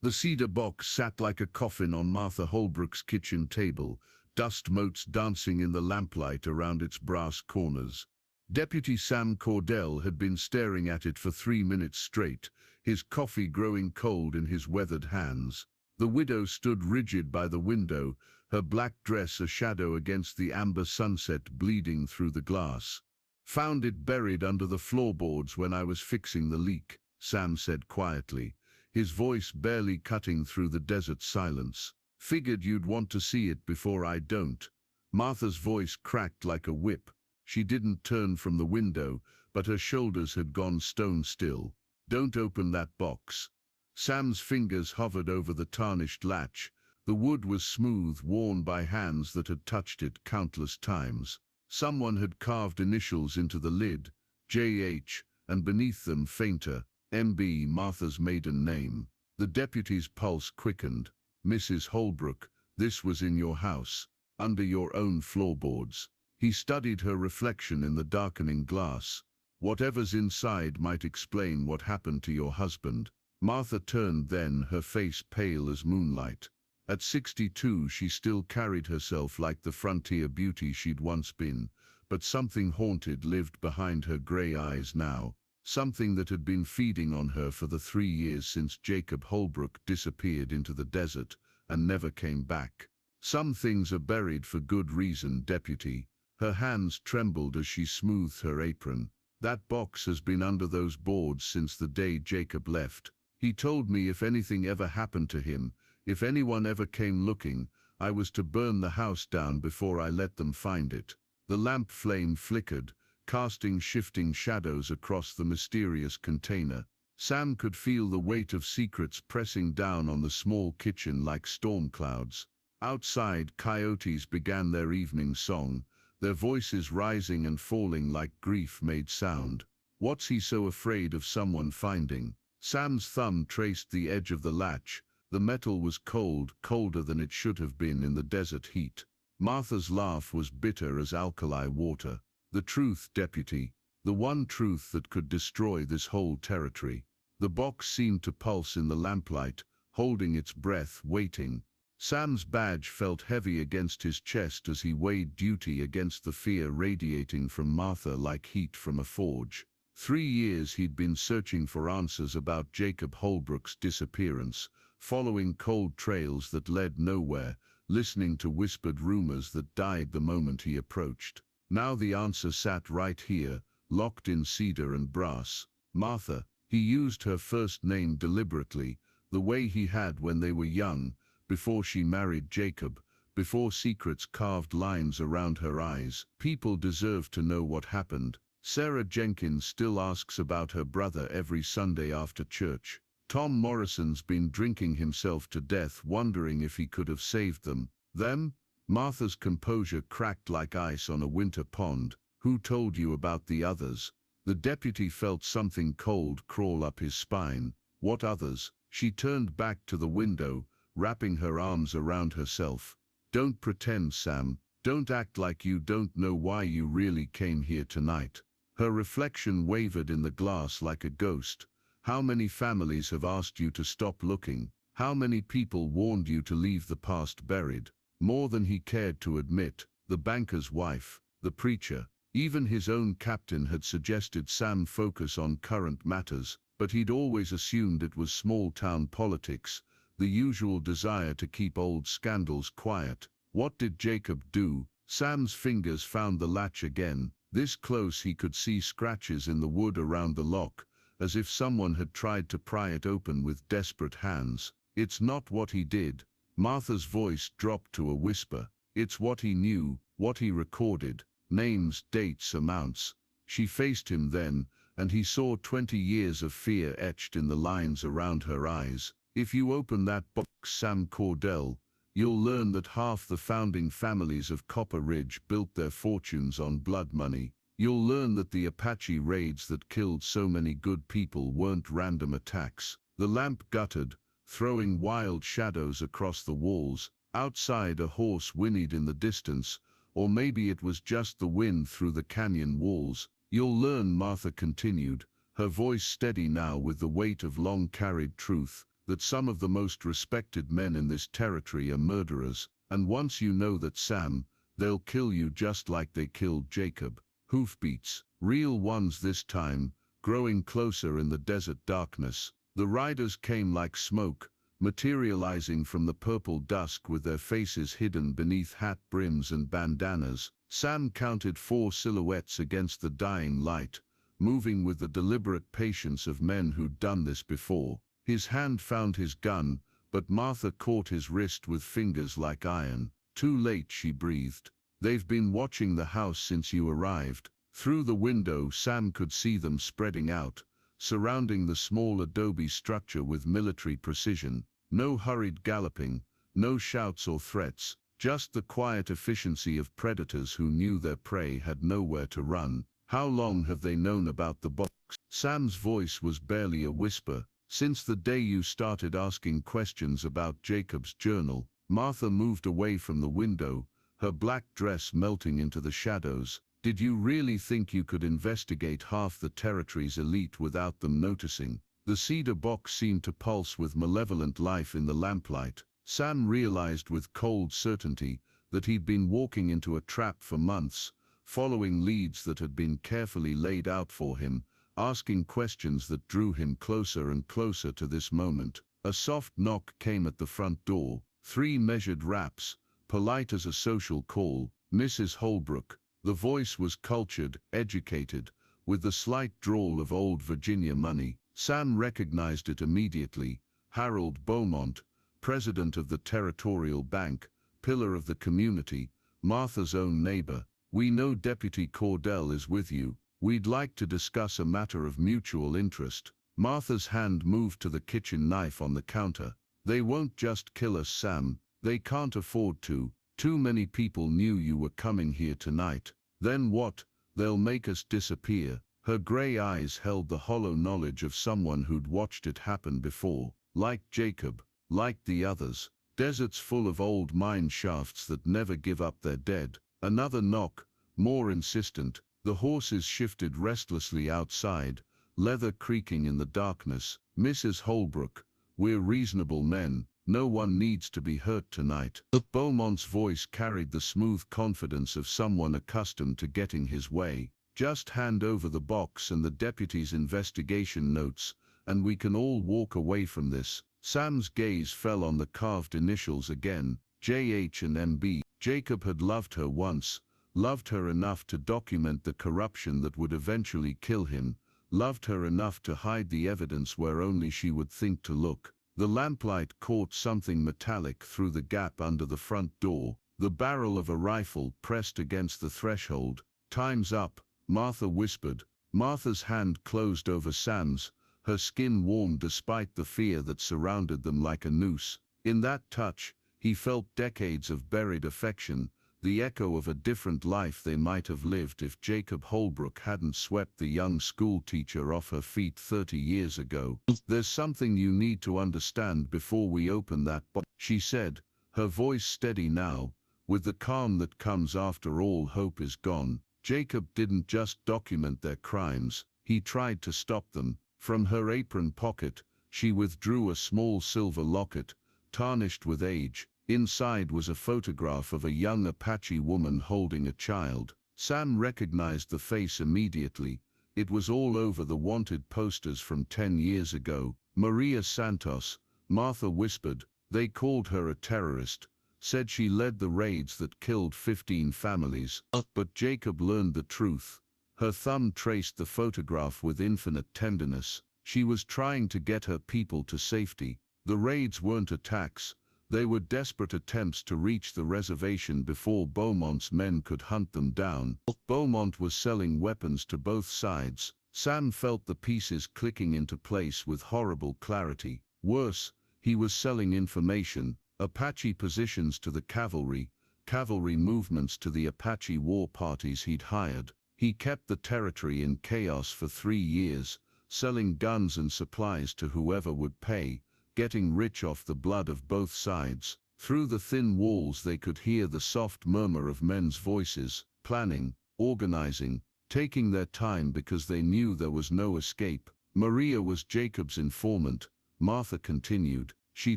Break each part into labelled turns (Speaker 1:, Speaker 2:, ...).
Speaker 1: The cedar box sat like a coffin on Martha Holbrook's kitchen table, dust motes dancing in the lamplight around its brass corners. Deputy Sam Cordell had been staring at it for 3 minutes straight, his coffee growing cold in his weathered hands. The widow stood rigid by the window, her black dress a shadow against the amber sunset bleeding through the glass. "Found it buried under the floorboards when I was fixing the leak," Sam said quietly, his voice barely cutting through the desert silence. "Figured you'd want to see it before I don't." Martha's voice cracked like a whip. She didn't turn from the window, but her shoulders had gone stone still. "Don't open that box." Sam's fingers hovered over the tarnished latch. The wood was smooth, worn by hands that had touched it countless times. Someone had carved initials into the lid, J.H., and beneath them fainter, M.B., Martha's maiden name. The deputy's pulse quickened. "Mrs. Holbrook, this was in your house, under your own floorboards." He studied her reflection in the darkening glass. "Whatever's inside might explain what happened to your husband." Martha turned then, her face pale as moonlight. At 62 she still carried herself like the frontier beauty she'd once been, but something haunted lived behind her grey eyes now, something that had been feeding on her for the 3 years since Jacob Holbrook disappeared into the desert and never came back. "Some things are buried for good reason, Deputy." Her hands trembled as she smoothed her apron. "That box has been under those boards since the day Jacob left. He told me if anything ever happened to him, if anyone ever came looking, I was to burn the house down before I let them find it." The lamp flame flickered, casting shifting shadows across the mysterious container. Sam could feel the weight of secrets pressing down on the small kitchen like storm clouds. Outside, coyotes began their evening song, their voices rising and falling like grief-made sound. What's he so afraid of someone finding? Sam's thumb traced the edge of the latch. The metal was cold, colder than it should have been in the desert heat. Martha's laugh was bitter as alkali water. "The truth, Deputy. The one truth that could destroy this whole territory." The box seemed to pulse in the lamplight, holding its breath, waiting. Sam's badge felt heavy against his chest as he weighed duty against the fear radiating from Martha like heat from a forge. 3 years he'd been searching for answers about Jacob Holbrook's disappearance, following cold trails that led nowhere, listening to whispered rumors that died the moment he approached. Now the answer sat right here, locked in cedar and brass. Martha. He used her first name deliberately, the way he had when they were young, before she married Jacob, before secrets carved lines around her eyes. People deserve to know what happened. Sarah Jenkins still asks about her brother every Sunday after church. Tom Morrison's been drinking himself to death, wondering if he could have saved them. Them? Martha's composure cracked like ice on a winter pond. "Who told you about the others?" The deputy felt something cold crawl up his spine. "What others?" She turned back to the window, wrapping her arms around herself. "Don't pretend, Sam. Don't act like you don't know why you really came here tonight." Her reflection wavered in the glass like a ghost. "How many families have asked you to stop looking? How many people warned you to leave the past buried?" More than he cared to admit, the banker's wife, the preacher, even his own captain had suggested Sam focus on current matters, but he'd always assumed it was small-town politics, the usual desire to keep old scandals quiet. What did Jacob do? Sam's fingers found the latch again. This close he could see scratches in the wood around the lock, as if someone had tried to pry it open with desperate hands. "It's not what he did." Martha's voice dropped to a whisper. "It's what he knew, what he recorded. Names, dates, amounts." She faced him then, and he saw 20 years of fear etched in the lines around her eyes. "If you open that box, Sam Cordell, you'll learn that half the founding families of Copper Ridge built their fortunes on blood money. You'll learn that the Apache raids that killed so many good people weren't random attacks." The lamp guttered, throwing wild shadows across the walls. Outside, a horse whinnied in the distance, or maybe it was just the wind through the canyon walls. "You'll learn," Martha continued, her voice steady now with the weight of long-carried truth, that some of the most respected men in this territory are murderers, and once you know that, Sam, they'll kill you just like they killed Jacob. Hoofbeats, real ones this time, growing closer in the desert darkness. The riders came like smoke, materializing from the purple dusk with their faces hidden beneath hat brims and bandanas. Sam counted 4 silhouettes against the dying light, moving with the deliberate patience of men who'd done this before. His hand found his gun, but Martha caught his wrist with fingers like iron. Too late, she breathed. They've been watching the house since you arrived. Through the window, Sam could see them spreading out, surrounding the small adobe structure with military precision. No hurried galloping, no shouts or threats, just the quiet efficiency of predators who knew their prey had nowhere to run. How long have they known about the box? Sam's voice was barely a whisper. Since the day you started asking questions about Jacob's journal. Martha moved away from the window, her black dress melting into the shadows. Did you really think you could investigate half the territory's elite without them noticing? The cedar box seemed to pulse with malevolent life in the lamplight. Sam realized with cold certainty that he'd been walking into a trap for months, following leads that had been carefully laid out for him, asking questions that drew him closer and closer to this moment. A soft knock came at the front door. 3 measured raps, polite as a social call. Mrs. Holbrook. The voice was cultured, educated, with the slight drawl of old Virginia money. Sam recognized it immediately. Harold Beaumont, president of the Territorial Bank, pillar of the community, Martha's own neighbor. We know Deputy Cordell is with you. We'd like to discuss a matter of mutual interest. Martha's hand moved to the kitchen knife on the counter. They won't just kill us, Sam. They can't afford to. Too many people knew you were coming here tonight. Then what? They'll make us disappear. Her gray eyes held the hollow knowledge of someone who'd watched it happen before. Like Jacob, like the others. Deserts full of old mine shafts that never give up their dead. Another knock, more insistent. The horses shifted restlessly outside, leather creaking in the darkness. Mrs. Holbrook, we're reasonable men. No one needs to be hurt tonight. Beaumont's voice carried the smooth confidence of someone accustomed to getting his way. Just hand over the box and the deputy's investigation notes, and we can all walk away from this. Sam's gaze fell on the carved initials again, J.H. and M.B. Jacob had loved her once, loved her enough to document the corruption that would eventually kill him, loved her enough to hide the evidence where only she would think to look. The lamplight caught something metallic through the gap under the front door, the barrel of a rifle pressed against the threshold. Time's up, Martha whispered. Martha's hand closed over Sam's, her skin warm despite the fear that surrounded them like a noose. In that touch, he felt decades of buried affection, the echo of a different life they might have lived if Jacob Holbrook hadn't swept the young schoolteacher off her feet 30 years ago. There's something you need to understand before we open that box, she said, her voice steady now, with the calm that comes after all hope is gone. Jacob didn't just document their crimes, he tried to stop them. From her apron pocket, she withdrew a small silver locket, tarnished with age. Inside was a photograph of a young Apache woman holding a child. Sam recognized the face immediately. It was all over the wanted posters from 10 years ago. Maria Santos, Martha whispered. They called her a terrorist, said she led the raids that killed 15 families. But Jacob learned the truth. Her thumb traced the photograph with infinite tenderness. She was trying to get her people to safety. The raids weren't attacks. They were desperate attempts to reach the reservation before Beaumont's men could hunt them down. Beaumont was selling weapons to both sides. Sam felt the pieces clicking into place with horrible clarity. Worse, he was selling information. Apache positions to the cavalry, cavalry movements to the Apache war parties he'd hired. He kept the territory in chaos for 3 years, selling guns and supplies to whoever would pay, getting rich off the blood of both sides. Through the thin walls they could hear the soft murmur of men's voices, planning, organizing, taking their time because they knew there was no escape. Maria was Jacob's informant, Martha continued. She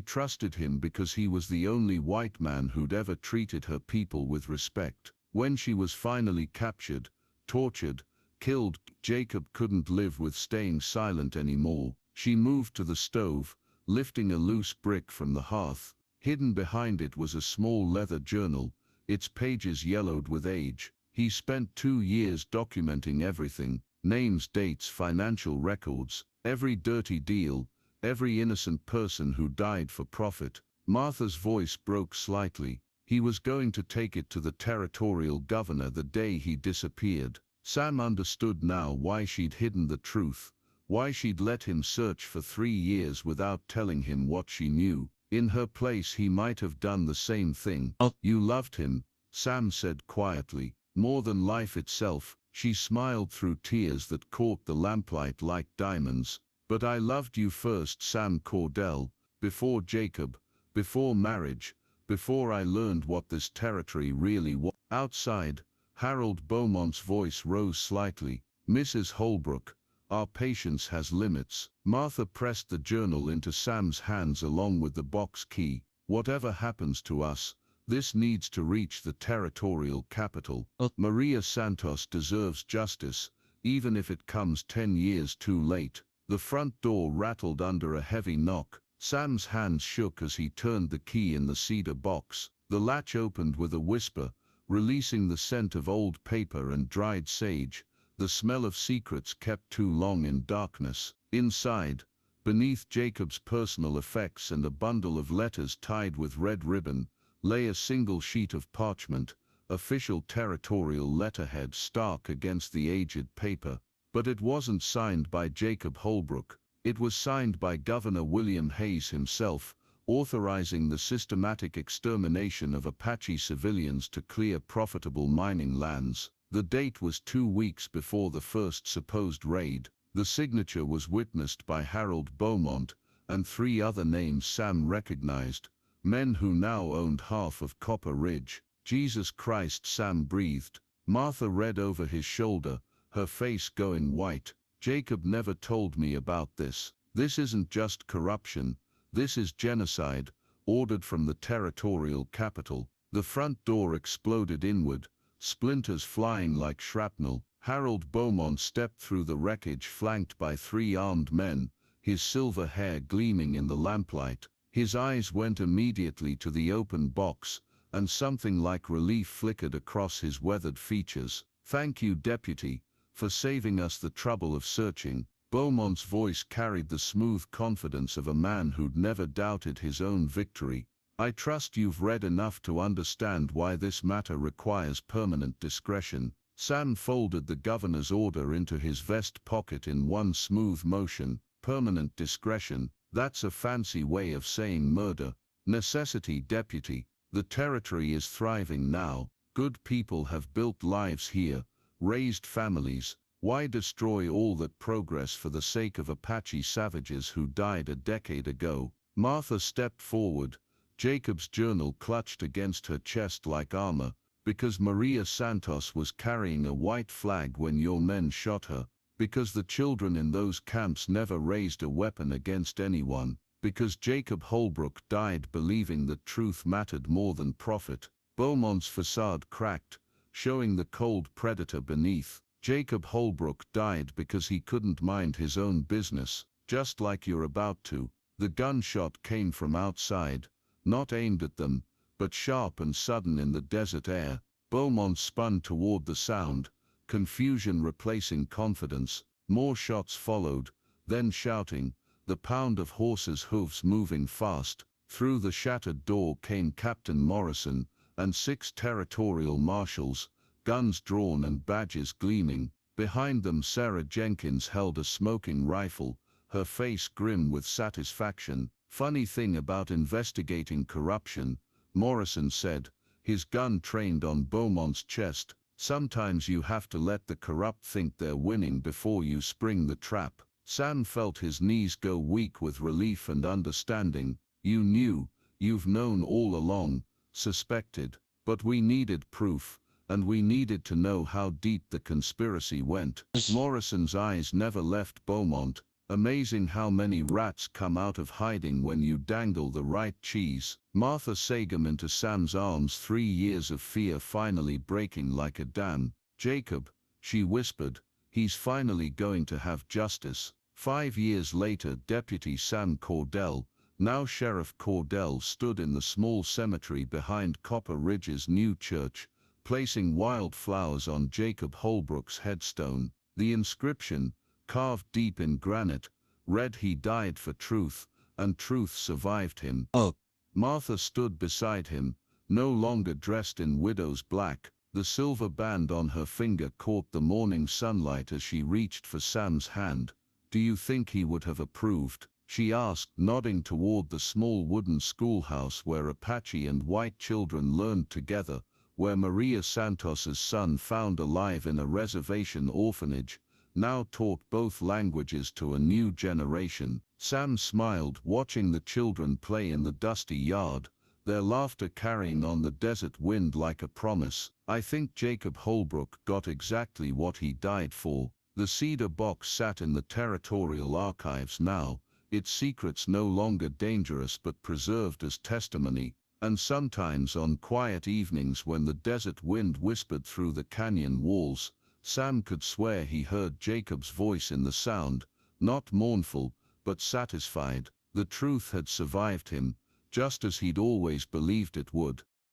Speaker 1: trusted him because he was the only white man who'd ever treated her people with respect. When she was finally captured, tortured, killed, Jacob couldn't live with staying silent anymore. She moved to the stove, lifting a loose brick from the hearth. Hidden behind it was a small leather journal, its pages yellowed with age. He spent 2 years documenting everything: names, dates, financial records, every dirty deal, every innocent person who died for profit. Martha's voice broke slightly. He was going to take it to the territorial governor the day he disappeared. Sam understood now why she'd hidden the truth, why she'd let him search for 3 years without telling him what she knew. In her place he might have done the same thing. You loved him, Sam said quietly, more than life itself. She smiled through tears that caught the lamplight like diamonds. But I loved you first, Sam Cordell, before Jacob, before marriage, before I learned what this territory really was. Outside, Harold Beaumont's voice rose slightly. Mrs. Holbrook, our patience has limits. Martha pressed the journal into Sam's hands along with the box key. Whatever happens to us, this needs to reach the territorial capital. Maria Santos deserves justice, even if it comes 10 years too late. The front door rattled under a heavy knock. Sam's hands shook as he turned the key in the cedar box. The latch opened with a whisper, releasing the scent of old paper and dried sage, the smell of secrets kept too long in darkness. Inside, beneath Jacob's personal effects and a bundle of letters tied with red ribbon, lay a single sheet of parchment, official territorial letterhead stark against the aged paper. But it wasn't signed by Jacob Holbrook. It was signed by Governor William Hayes himself, authorizing the systematic extermination of Apache civilians to clear profitable mining lands. The date was 2 weeks before the first supposed raid. The signature was witnessed by Harold Beaumont and 3 other names Sam recognized, men who now owned half of Copper Ridge. Jesus Christ, Sam breathed. Martha read over his shoulder, her face going white. Jacob never told me about this. This isn't just corruption, this is genocide, ordered from the territorial capital. The front door exploded inward, splinters flying like shrapnel. Harold Beaumont stepped through the wreckage flanked by 3 armed men, his silver hair gleaming in the lamplight. His eyes went immediately to the open box, and something like relief flickered across his weathered features. Thank you, Deputy, for saving us the trouble of searching. Beaumont's voice carried the smooth confidence of a man who'd never doubted his own victory. I trust you've read enough to understand why this matter requires permanent discretion. Sam folded the governor's order into his vest pocket in one smooth motion. Permanent discretion, that's a fancy way of saying murder. Necessity, Deputy. The territory is thriving now. Good people have built lives here, raised families. Why destroy all that progress for the sake of Apache savages who died a decade ago? Martha stepped forward, Jacob's journal clutched against her chest like armor. Because Maria Santos was carrying a white flag when your men shot her. Because the children in those camps never raised a weapon against anyone. Because Jacob Holbrook died believing that truth mattered more than profit. Beaumont's facade cracked, showing the cold predator beneath. Jacob Holbrook died because he couldn't mind his own business, just like you're about to. The gunshot came from outside, not aimed at them, but sharp and sudden in the desert air. Beaumont spun toward the sound, confusion replacing confidence. More shots followed, then shouting, the pound of horses' hooves moving fast. Through the shattered door came Captain Morrison and 6 territorial marshals, guns drawn and badges gleaming. Behind them Sarah Jenkins held a smoking rifle, her face grim with satisfaction. Funny thing about investigating corruption, Morrison said, his gun trained on Beaumont's chest. Sometimes you have to let the corrupt think they're winning before you spring the trap. Sam felt his knees go weak with relief and understanding. You knew, you've known all along, suspected, but we needed proof, and we needed to know how deep the conspiracy went. Morrison's eyes never left Beaumont, Amazing how many rats come out of hiding when you dangle the right cheese. Martha Sagem into Sam's arms, 3 years of fear finally breaking like a dam. Jacob, she whispered, he's finally going to have justice. 5 years later, Deputy Sam Cordell, now Sheriff Cordell, stood in the small cemetery behind Copper Ridge's new church, placing wildflowers on Jacob Holbrook's headstone. The inscription, carved deep in granite, read, "He died for truth, and truth survived him."
Speaker 2: Oh.
Speaker 1: Martha stood beside him, no longer dressed in widow's black. The silver band on her finger caught the morning sunlight as she reached for Sam's hand. "Do you think he would have approved?" she asked, nodding toward the small wooden schoolhouse where Apache and white children learned together, where Maria Santos's son, found alive in a reservation orphanage, now taught both languages to a new generation. Sam smiled, watching the children play in the dusty yard, their laughter carrying on the desert wind like a promise. "I think Jacob Holbrook got exactly what he died for." The cedar box sat in the territorial archives now, its secrets no longer dangerous but preserved as testimony. And sometimes on quiet evenings when the desert wind whispered through the canyon walls, Sam could swear he heard Jacob's voice in the sound, not mournful, but satisfied. The truth had survived him, just as he'd always believed it would.